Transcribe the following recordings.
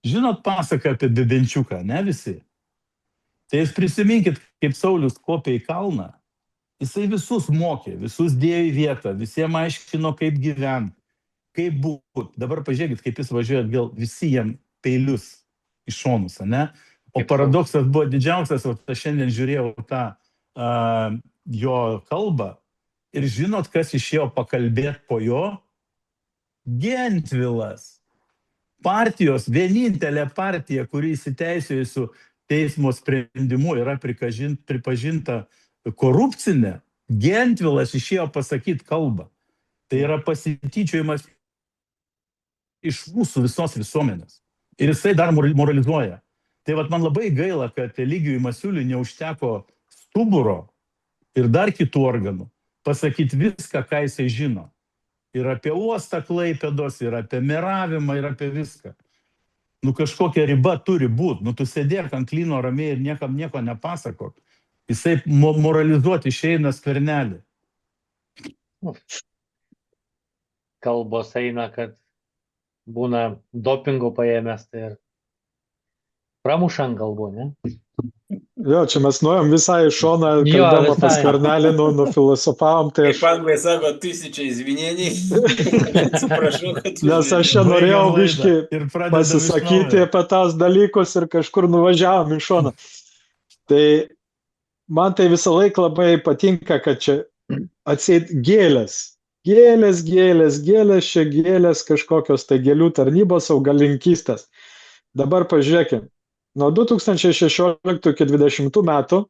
Žinot pasaką apie Bebenčiuką, ne visi? Tai jūs prisiminkit, kaip Saulius kopė į kalną. Jisai visus mokė, visus dėjo į vietą, visiems aiškino, kaip gyventi, kaip būt. Dabar pažiūrėkit, kaip jis važiuoja atgal, visi jam peilius iš šonus, ne? O paradoksas buvo didžiausias, o aš šiandien žiūrėjau tą jo kalbą ir žinot, kas išėjo pakalbėti po jo? Gentvilas. Partijos, vienintelė partija, kuri įsiteisėjusių teismo sprendimu yra pripažinta korupcinė, Gentvilas išėjo pasakyti kalbą. Tai yra pasityčiojimas iš mūsų visos visuomenės. Ir jisai dar moralizuoja. Tai vat man labai gaila, kad Eligijui Masiuliui neužteko stuburo ir dar kitų organų pasakyti viską, ką jisai žino. Ir apie uostą Klaipėdos, ir apie meravimą, ir apie viską. Nu kažkokia riba turi būti. Nu tu sėdėk ant lyno ramiai ir niekam nieko nepasakok. Jisai moralizuoti išeina Skvernelį. Kalbos eina, kad būna dopingo paėmęs, tai ir pramušant galbu, ne? Jo, čia mes nuėjom visai iš šoną, kalbėjom apie Skvernelį, nufilosofavom. Tai Kaip anglai sako, tūsičiai izvinėniai. Atsiprašau, kad... Nes aš čia norėjau biškį pasisakyti apie tas dalykus ir kažkur nuvažiavom iš šoną. Tai man tai visą laiką labai patinka, kad čia atseit gėlės. Gėlės, čia gėlės kažkokios, tai gėlių tarnybos, augalinkystės. Dabar pažiūrėkime. Nuo 2016 iki 2020 metų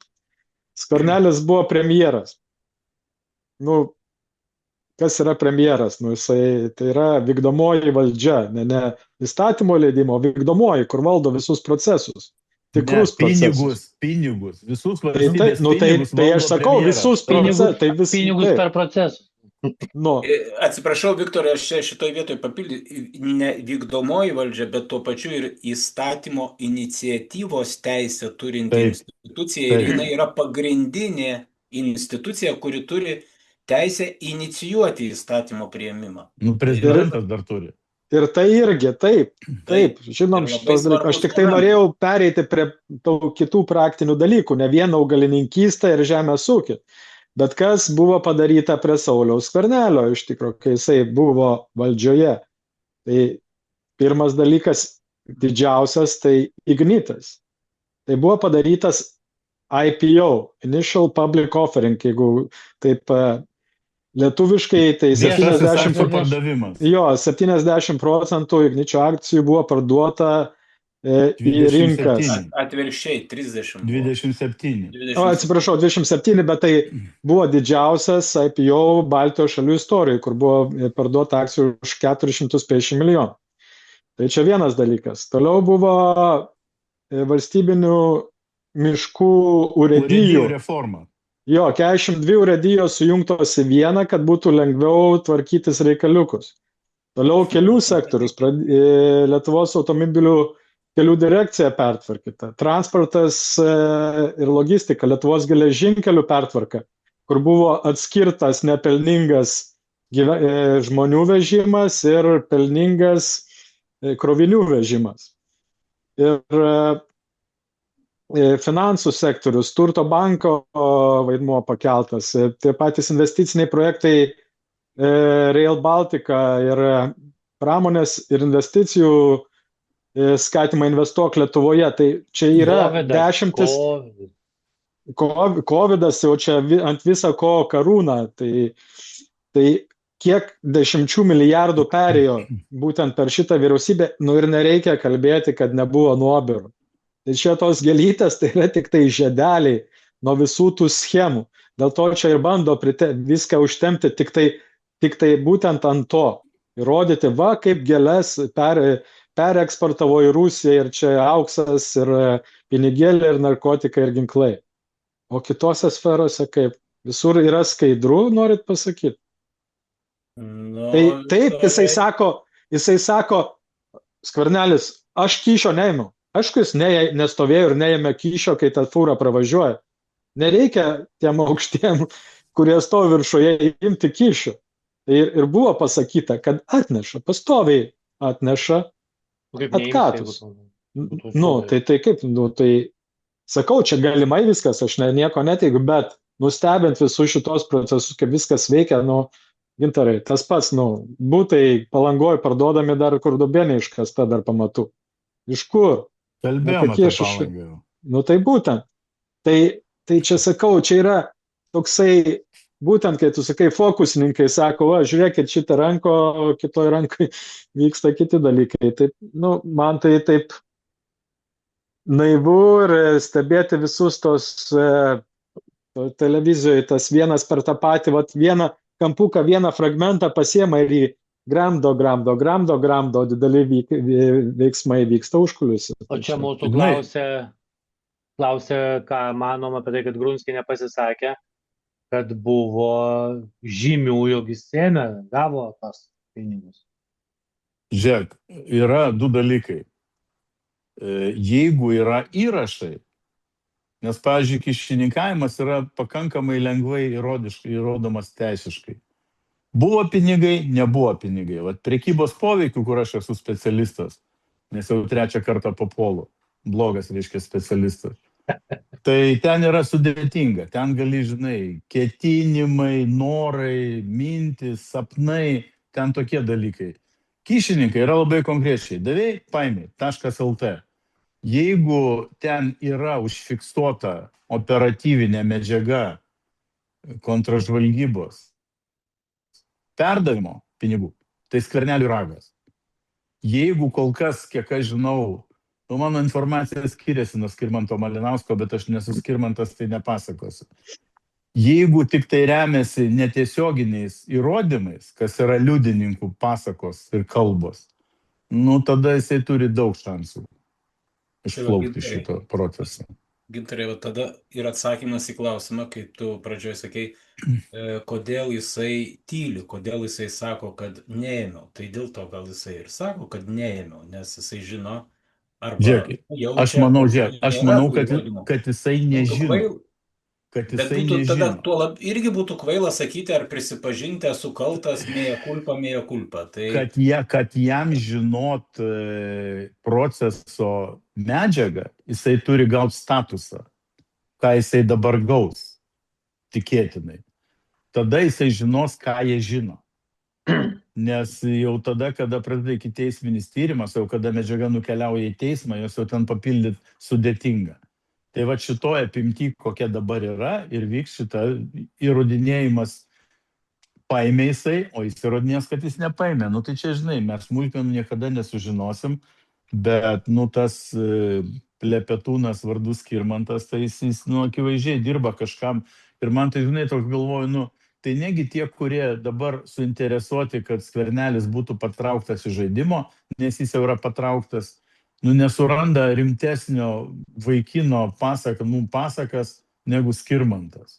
Skvernelis buvo premjeras. Nu, kas yra premjeras? Nu, jisai, tai yra vykdomoji valdžia, ne įstatymo leidimo, vykdomoji, kur valdo visus procesus. Tikrus procesus. Pinigus. Visus valstybės pinigus. Tai aš sakau, visus procesus. Pinigus per procesus. No. Atsiprašau, Viktorai, aš šitoj vietoj papildyti, ne vykdomoji valdžia, bet tuo pačiu ir įstatymo iniciatyvos teisę turinti institucija. Ir jinai yra pagrindinė institucija, kuri turi teisę inicijuoti įstatymo priėmimą. Nu, prezidentas dar turi. Ir tai irgi, taip, žinom šitos dalykus. Aš tik tai norėjau pereiti prie kitų praktinių dalykų, ne vien augalininkystę ir žemės ūkį. Bet kas buvo padaryta prie Sauliaus Skvernelio, iš tikrųjų, kai jisai buvo valdžioje. Tai pirmas dalykas, didžiausias, tai Ignitis. Tai buvo padarytas IPO, Initial Public Offering, jeigu taip lietuviškai, tai 70% Igničio akcijų buvo parduota į rinkas. Atvirkščiai, 30. 27. Atsiprašau, 27, bet tai buvo didžiausias IPO Baltijos šalių istorijoje, kur buvo parduota akcijų už 450 milijonų. Tai čia vienas dalykas. Toliau buvo valstybinių miškų urėdijų reforma. Jo, 42 urėdijos sujungtos į vieną, kad būtų lengviau tvarkytis reikaliukus. Toliau kelių sektorius, Lietuvos automobilių kelių direkcija pertvarkyta, transportas ir logistika, Lietuvos geležinkelių pertvarka, kur buvo atskirtas nepelningas žmonių vežimas ir pelningas krovinių vežimas. Ir finansų sektorius, turto banko vaidmuo pakeltas, tie patys investiciniai projektai Rail Baltica ir pramonės ir investicijų skatimą investuok Lietuvoje, tai čia yra dešimtis Covidas, jau čia ant viso ko karūna, tai kiek dešimčių milijardų perėjo būtent per šitą vyriausybę, nu ir nereikia kalbėti, kad nebuvo nuobirų. Tai čia tos gėlytės, tai yra tik tai žiedeliai nuo visų tų schemų. Dėl to čia ir bando viską užtempti tik tai būtent ant to. Įrodyti, va, kaip gėles pereksportavo į Rusiją ir čia auksas ir pinigėlė ir narkotikai ir ginklai. O kitose sferose kaip? Visur yra skaidru, norit pasakyti? No, tai taip, jisai sako, Skvernelis, aš kyšio neėmiau. Aišku, jis nestovėjo ir neėmė kyšio, kai ta fūra pravažiuoja. Nereikia tiem aukštiem, kurie stovi viršuje, imti kyšio. Ir buvo pasakyta, kad atneša, pastoviai atneša. Kaip neimsi, atkatus. būtų Nu, čia- tai kaip, nu, tai sakau, čia galimai viskas, aš nieko neteigiu, bet nustebint visus šitos procesus, kaip viskas veikia, nu, Gintarai, tas pats, nu, būtai Palangoje parduodami dar kur dubenė iškasta dar pamatų. Iš kur? Kalbėjom kokie apie šeši- Palangą jau. Nu, tai būtent. Tai čia sakau, čia yra toksai, būtent, kai tu sakai, fokusininkai sako, va, žiūrėkit šitą ranko, o kitoj rankai vyksta kiti dalykai. Tai, nu, man tai taip naivu ir stebėti visus tos televizijoje, tas vienas per tą patį, vat, vieną kampuką, vieną fragmentą pasiema ir jį gramdo, dideli veiksmai vyksta užkulisiu. O čia mūsų Žinai- klausė, ką manom apie tai, kad Grunskienė pasisakė, kad buvo žymių, jog jis ėmė, gavo tos pinigus. Žiūrėk, yra du dalykai. Jeigu yra įrašai, nes, pavyzdžiui, kišininkavimas yra pakankamai lengvai įrodomas teisiškai. Buvo pinigai, nebuvo pinigai. Vat prekybos poveikių, kur aš esu specialistas, nes jau trečią kartą papuolu. Blogas, reiškia, specialistas. Tai ten yra sudėtinga. Ten gali, žinai, ketinimai, norai, mintis, sapnai, ten tokie dalykai. Kyšininkai yra labai konkrečiai. Davėjai, paėmė, .lt. Jeigu ten yra užfiksuota operatyvinė medžiaga kontražvalgybos perdavimo pinigų, tai Skverneliui ragas. Jeigu kol kas, kiek aš žinau, mano informacija skiriasi nuo Skirmanto Malinausko, bet aš nesu Skirmantas, tai nepasakosiu. Jeigu tik tai remiasi netiesioginiais įrodymais, kas yra liudininkų pasakos ir kalbos, nu tada jisai turi daug šansų išplaukti šito proceso. Gintarai, va tada ir atsakymas į klausimą, kai tu pradžioje sakei, kodėl jisai tyli, kodėl jisai sako, kad neėmiau. Tai dėl to gal jisai ir sako, kad neėmiau, nes jisai žino, arba Žiūrėk, aš manau, kad jisai nežino. Kad Bet jisai būtų tada nežino. irgi būtų kvaila sakyti, ar prisipažinti, esu kaltas, mėja kulpa. Tai Kad jam žinot proceso medžiagą, jisai turi gauti statusą, ką jisai dabar gaus, tikėtinai. Tada jisai žinos, ką jie žino. Nes jau tada, kada prasideda ikiteisminis tyrimas, jau kada medžiaga nukeliauja į teismą, jos jau ten papildyti sudėtinga. Tai va šitoje apimti, kokia dabar yra, ir vyks šita įrodinėjimas, paėmė jisai, o jis įrodinės, kad jis nepaėmė. Nu tai čia, žinai, mes smulkmenų niekada nesužinosim, bet, nu, tas plepetūnas vardu Skirmantas, tai jis, nu, akivaizdžiai dirba kažkam. Ir man tai, žinai, toks galvoju, nu, tai negi tie, kurie dabar suinteresuoti, kad Skvernelis būtų patrauktas iš žaidimo, nes jis jau yra patrauktas, nu, nesuranda rimtesnio vaikino pasakas negu Skirmantas.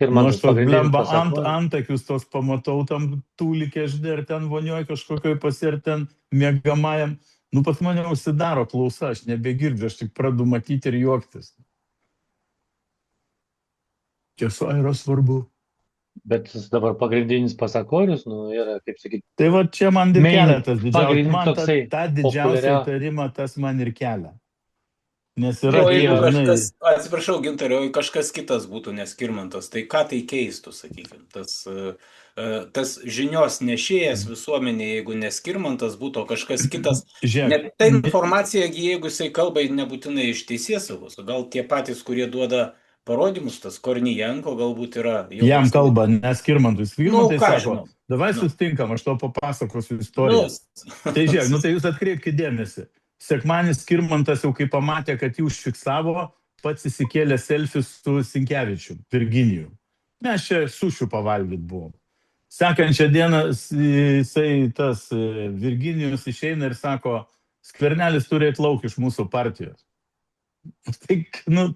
Nu, aš tos blemba antakius tos pamatau tam tūlikė, žinai, ir ten vonioj kažkokioj ir ten mėgamajam. Nu, pas mane užsidaro klausa, aš nebegirdžiu, aš tik pradedu matyti ir juoktis. Tiesa yra svarbu. Bet jis dabar pagrindinis pasakorius, nu, yra, kaip sakyti. Tai va čia man ir kelia tas didžiausias, man toksai tą didžiausią įtarimą tas man ir kelia. Nes yra o jeigu tie, žinai, atsiprašau, Gintarai, o kažkas kitas būtų neskirmantas, tai ką tai keistų, sakykime, tas žinios nešėjas visuomenė, jeigu neskirmantas būtų, o kažkas kitas. Net ta informacija, jeigu jisai kalba nebūtinai iš teisėsaugos, gal tie patys, kurie duoda parodymus, tas Kornijenko galbūt yra. Jam kalba, neskirmantus. Nu, ką sako, žinau. davai sustinkam, aš to papasakosiu istoriją. Tai žiūrėk, nu tai jūs atkreipkite dėmesį. Sekmanis Skirmantas jau kai pamatė, kad jį užfiksavo, pats įsikėlė selfį su Sinkevičium, Virginijum. Mes čia sušių pavalgyt buvom. Sekančią dieną jisai tas Virginijus išeina ir sako, Skvernelis turi atlauk iš mūsų partijos. Tai, nu,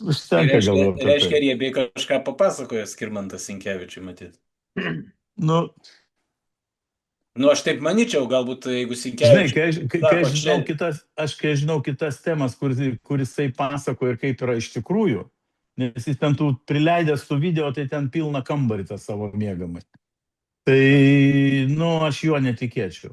užtenka galvoti. Reiškia, riebiai kažką papasakojo Skirmantas Sinkevičiui, matyt. Nu, aš taip manyčiau, galbūt, jeigu Sinkevičius... Žinai, kai žinau kitas temas, kur jisai pasako ir kaip yra iš tikrųjų, nes jis ten tų prileidęs tų video, tai ten pilna kambarį tą savo mėgamai. Tai, nu, aš juo netikėčiau.